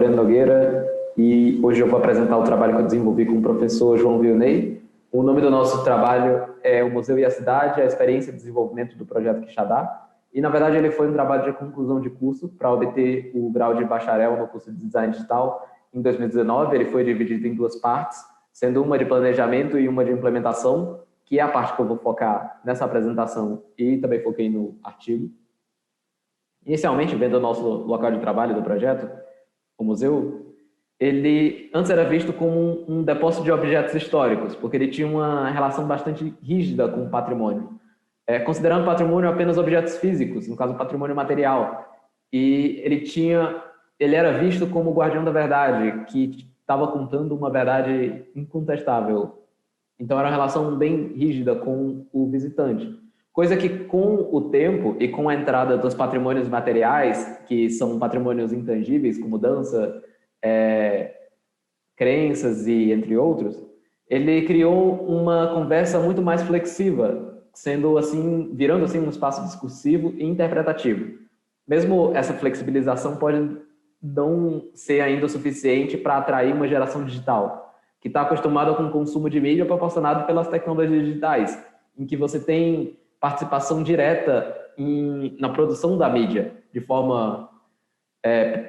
Breno Nogueira e hoje eu vou apresentar o trabalho que eu desenvolvi com o professor João Vilney. O nome do nosso trabalho é O Museu e a Cidade, a experiência de desenvolvimento do projeto Quixadá. E, na verdade, ele foi um trabalho de conclusão de curso para obter o grau de bacharel no curso de Design Digital em 2019. Ele foi dividido em duas partes, sendo uma de planejamento e uma de implementação, que é a parte que eu vou focar nessa apresentação e também foquei no artigo. Inicialmente, vendo o nosso local de trabalho do projeto, o museu, ele antes era visto como um depósito de objetos históricos, porque ele tinha uma relação bastante rígida com o patrimônio, considerando patrimônio apenas objetos físicos, no caso patrimônio material. E ele era visto como o guardião da verdade, que estava contando uma verdade incontestável. Então era uma relação bem rígida com o visitante. Coisa que, com o tempo e com a entrada dos patrimônios materiais, que são patrimônios intangíveis, como dança, crenças e entre outros, ele criou uma conversa muito mais flexível, virando assim um espaço discursivo e interpretativo. Mesmo essa flexibilização pode não ser ainda o suficiente para atrair uma geração digital, que está acostumada com o consumo de mídia proporcionado pelas tecnologias digitais, em que você tem participação direta na produção da mídia, de forma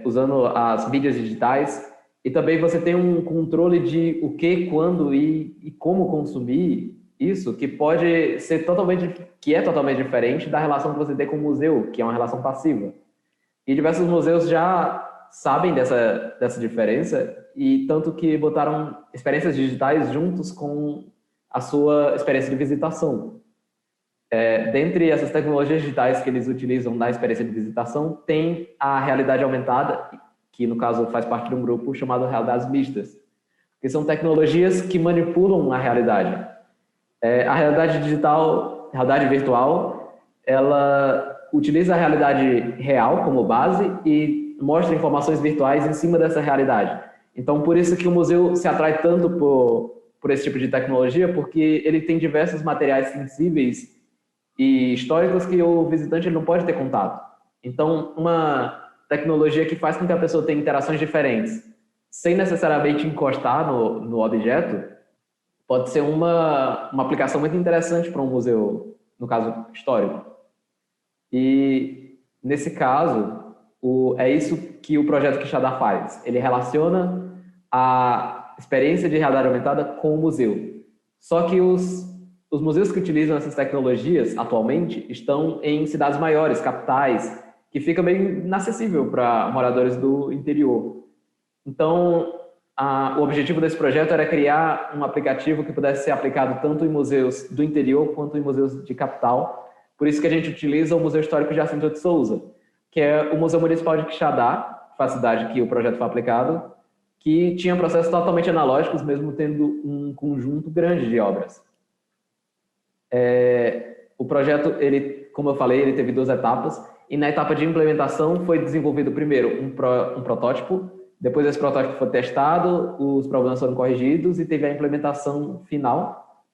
usando as mídias digitais, e também você tem um controle de o que, quando e como consumir isso, que é totalmente diferente da relação que você tem com o museu, que é uma relação passiva. E diversos museus já sabem dessa diferença, e tanto que botaram experiências digitais juntos com a sua experiência de visitação. Dentre essas tecnologias digitais que eles utilizam na experiência de visitação, tem a realidade aumentada, que no caso faz parte de um grupo chamado Realidades Mistas, que são tecnologias que manipulam a realidade. A realidade digital, realidade virtual, ela utiliza a realidade real como base e mostra informações virtuais em cima dessa realidade. Então, por isso que o museu se atrai tanto por esse tipo de tecnologia, porque ele tem diversos materiais sensíveis e históricos que o visitante não pode ter contato. Então, uma tecnologia que faz com que a pessoa tenha interações diferentes, sem necessariamente encostar no objeto, pode ser uma aplicação muito interessante para um museu, no caso histórico. E, nesse caso, é isso que o projeto Quixadá faz. Ele relaciona a experiência de realidade aumentada com o museu. Só que os museus que utilizam essas tecnologias atualmente estão em cidades maiores, capitais, que fica meio inacessível para moradores do interior. Então, o objetivo desse projeto era criar um aplicativo que pudesse ser aplicado tanto em museus do interior quanto em museus de capital. Por isso que a gente utiliza o Museu Histórico de Jacinto de Souza, que é o Museu Municipal de Quixadá, a cidade que o projeto foi aplicado, que tinha processos totalmente analógicos, mesmo tendo um conjunto grande de obras. O projeto, como eu falei, ele teve duas etapas, e na etapa de implementação foi desenvolvido primeiro um protótipo, depois esse protótipo foi testado, os problemas foram corrigidos e teve a implementação final.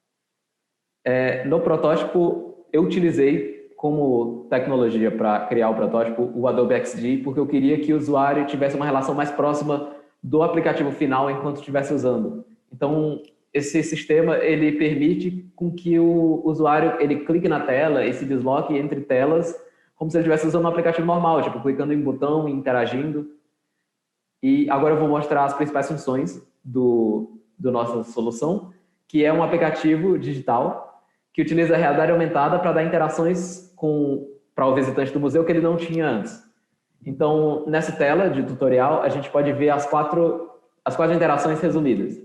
No protótipo, eu utilizei como tecnologia para criar o protótipo o Adobe XD, porque eu queria que o usuário tivesse uma relação mais próxima do aplicativo final enquanto estivesse usando. Então, esse sistema ele permite com que o usuário ele clique na tela e se desloque entre telas como se ele estivesse usando um aplicativo normal, tipo clicando em botão e interagindo. E agora eu vou mostrar as principais funções do nossa solução, que é um aplicativo digital que utiliza a realidade aumentada para dar interações para o visitante do museu que ele não tinha antes. Então, nessa tela de tutorial, a gente pode ver as quatro interações resumidas.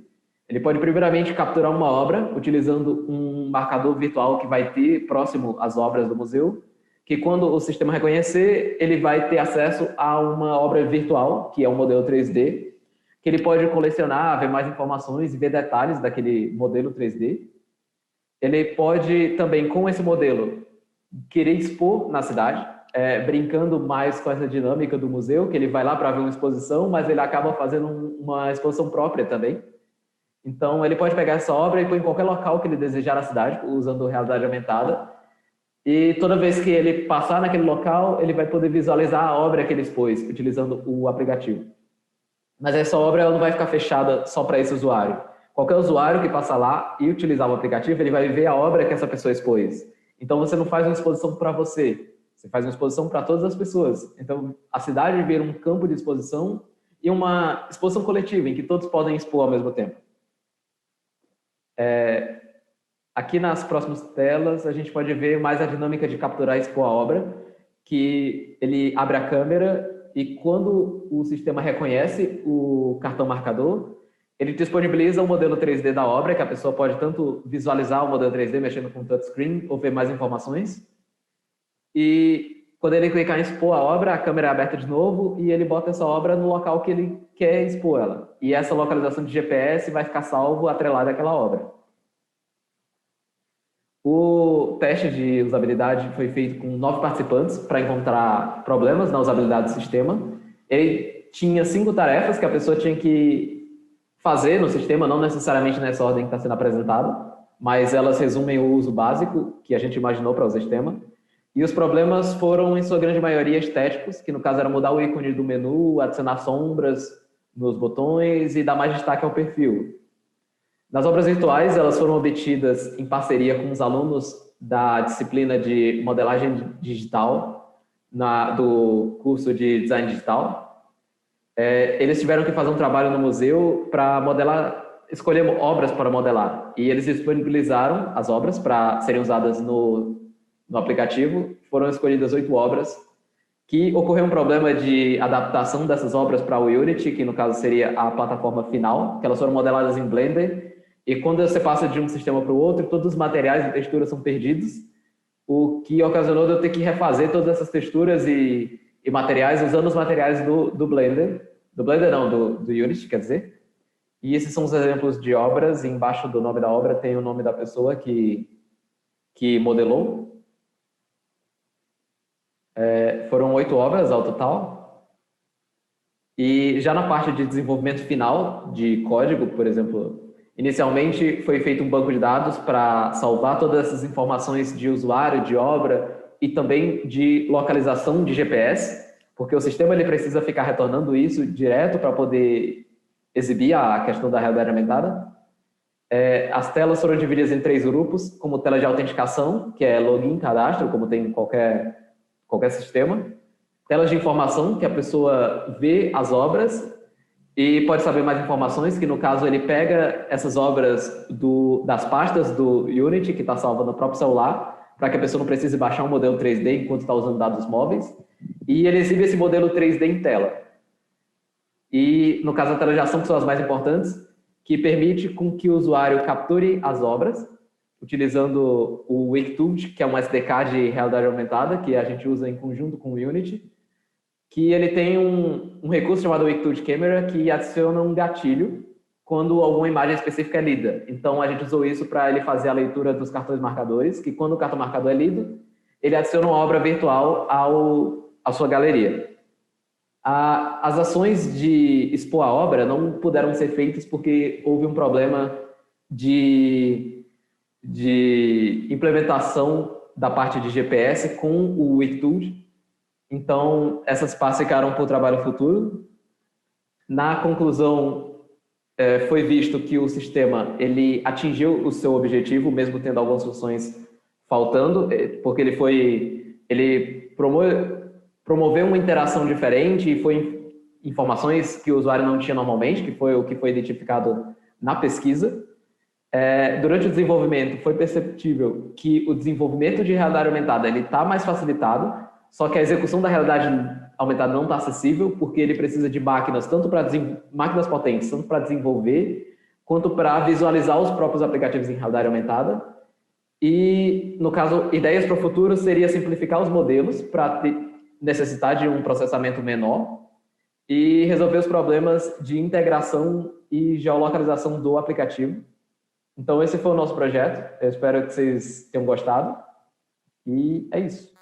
Ele pode, primeiramente, capturar uma obra utilizando um marcador virtual que vai ter próximo às obras do museu, que quando o sistema reconhecer, ele vai ter acesso a uma obra virtual, que é um modelo 3D, que ele pode colecionar, ver mais informações e ver detalhes daquele modelo 3D. Ele pode também, com esse modelo, querer expor na cidade, brincando mais com essa dinâmica do museu, que ele vai lá para ver uma exposição, mas ele acaba fazendo uma exposição própria também. Então, ele pode pegar essa obra e pôr em qualquer local que ele desejar na cidade, usando realidade aumentada. E toda vez que ele passar naquele local, ele vai poder visualizar a obra que ele expôs, utilizando o aplicativo. Mas essa obra ela não vai ficar fechada só para esse usuário. Qualquer usuário que passar lá e utilizar o aplicativo, ele vai ver a obra que essa pessoa expôs. Então, você não faz uma exposição para você, você faz uma exposição para todas as pessoas. Então, a cidade vira um campo de exposição e uma exposição coletiva, em que todos podem expor ao mesmo tempo. Aqui nas próximas telas, a gente pode ver mais a dinâmica de capturar e expor a obra, que ele abre a câmera e quando o sistema reconhece o cartão marcador, ele disponibiliza o modelo 3D da obra, que a pessoa pode tanto visualizar o modelo 3D mexendo com o touchscreen ou ver mais informações. E quando ele clicar em expor a obra, a câmera é aberta de novo e ele bota essa obra no local que ele quer expor ela. E essa localização de GPS vai ficar salvo atrelada àquela obra. O teste de usabilidade foi feito com 9 participantes para encontrar problemas na usabilidade do sistema. Ele tinha 5 tarefas que a pessoa tinha que fazer no sistema, não necessariamente nessa ordem que está sendo apresentada, mas elas resumem o uso básico que a gente imaginou para o sistema. E os problemas foram, em sua grande maioria, estéticos, que no caso era mudar o ícone do menu, adicionar sombras nos botões e dar mais destaque ao perfil. Nas obras virtuais, elas foram obtidas em parceria com os alunos da disciplina de modelagem digital do curso de design digital. Eles tiveram que fazer um trabalho no museu para modelar, escolher obras para modelar. E eles disponibilizaram as obras para serem usadas no aplicativo. Foram escolhidas 8 obras, que ocorreu um problema de adaptação dessas obras para o Unity, que no caso seria a plataforma final, que elas foram modeladas em Blender. E quando você passa de um sistema para o outro, todos os materiais e texturas são perdidos, o que ocasionou de eu ter que refazer todas essas texturas e materiais usando os materiais do Blender. Do Blender não, do Unity, quer dizer. E esses são os exemplos de obras, e embaixo do nome da obra tem o nome da pessoa que modelou. Foram 8 obras ao total. E já na parte de desenvolvimento final de código, por exemplo, inicialmente foi feito um banco de dados para salvar todas essas informações de usuário, de obra e também de localização de GPS, porque o sistema ele precisa ficar retornando isso direto para poder exibir a questão da realidade aumentada. As telas foram divididas em 3 grupos, como tela de autenticação, que é login, cadastro, como tem em qualquer sistema. Telas de informação, que a pessoa vê as obras e pode saber mais informações, que no caso ele pega essas obras das pastas do Unity, que está salva no próprio celular, para que a pessoa não precise baixar um modelo 3D enquanto está usando dados móveis, e ele exibe esse modelo 3D em tela. E no caso a tela de ação, que são as mais importantes, que permite com que o usuário capture as obras, utilizando o Wikitool, que é um SDK de realidade aumentada, que a gente usa em conjunto com o Unity, que ele tem um recurso chamado Wikitool Camera, que adiciona um gatilho quando alguma imagem específica é lida. Então, a gente usou isso para ele fazer a leitura dos cartões marcadores, que quando o cartão marcador é lido, ele adiciona uma obra virtual à sua galeria. As ações de expor a obra não puderam ser feitas porque houve um problema de implementação da parte de GPS com o Wikitool. Então, essas partes ficaram para o trabalho futuro. Na conclusão, foi visto que o sistema ele atingiu o seu objetivo, mesmo tendo algumas funções faltando, porque ele promoveu uma interação diferente e foi informações que o usuário não tinha normalmente, que foi o que foi identificado na pesquisa. Durante o desenvolvimento, foi perceptível que o desenvolvimento de realidade aumentada está mais facilitado, só que a execução da realidade aumentada não está acessível, porque ele precisa de máquinas, máquinas potentes, tanto para desenvolver, quanto para visualizar os próprios aplicativos em realidade aumentada. E, no caso, ideias para o futuro seria simplificar os modelos para necessitar de um processamento menor e resolver os problemas de integração e geolocalização do aplicativo. Então, esse foi o nosso projeto. Eu espero que vocês tenham gostado. E é isso.